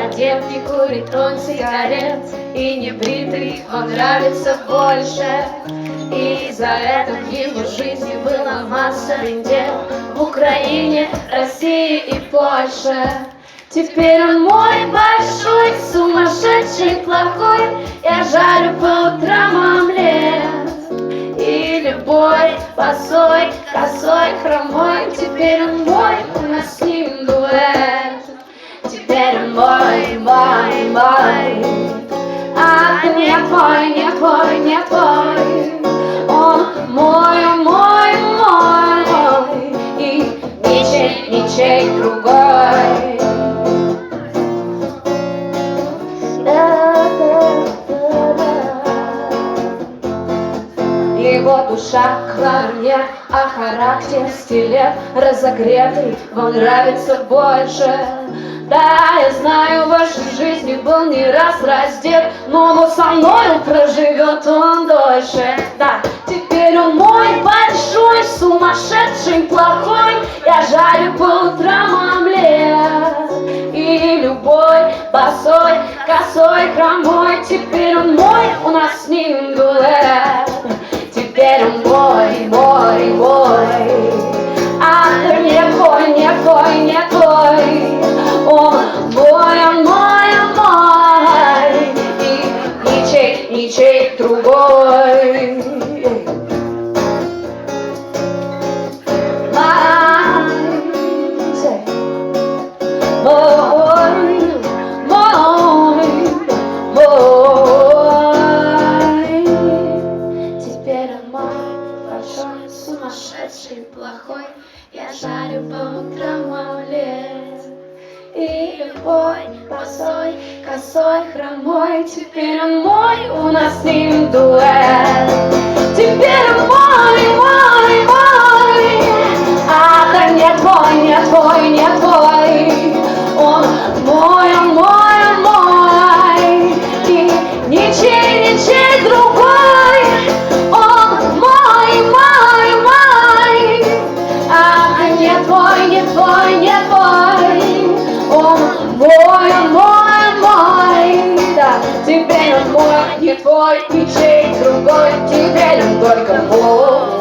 одет, не курит он сигарет, и не бритый он нравится больше. И за это в его жизни была масса дел в Украине, России и Польше. Теперь он мой большой, сумасшедший, плохой. Я жарю по утрам омлет. И любой босой, косой, хромой. Теперь он мой, у нас с ним дуэт. Теперь он мой, мой, мой. А не твой, не твой, не твой. Он мой, мой, мой. И ничей, ничей другой. Его душа кларнет, а характер стилет разогретый, вам нравится больше. Да, я знаю, в вашей жизни был не раз раздет, но вот со мной проживет он дольше. Да, теперь он мой большой, сумасшедший, плохой. Я жарю по утрам омлет. И любой босой, косой, хромой. Теперь он мой, у нас с ним дуэт. Теперь он мой, мой, мой. А ты не твой, не твой, не твой. Он мой, мой. И ничей, ничей другой. Сумасшедший, плохой. Я жарю по утрам омлет. И любой босой, косой, хромой. Теперь он мой, у нас с ним дуэт. Теперь он мой, мой, мой. А да не твой, не твой, не твой. Он мой, мой. И ничей, ничей другой. Не твой, не твой. Он мой, мой, мой. Да, теперь он мой, не твой, ничей другой. Теперь он только мой.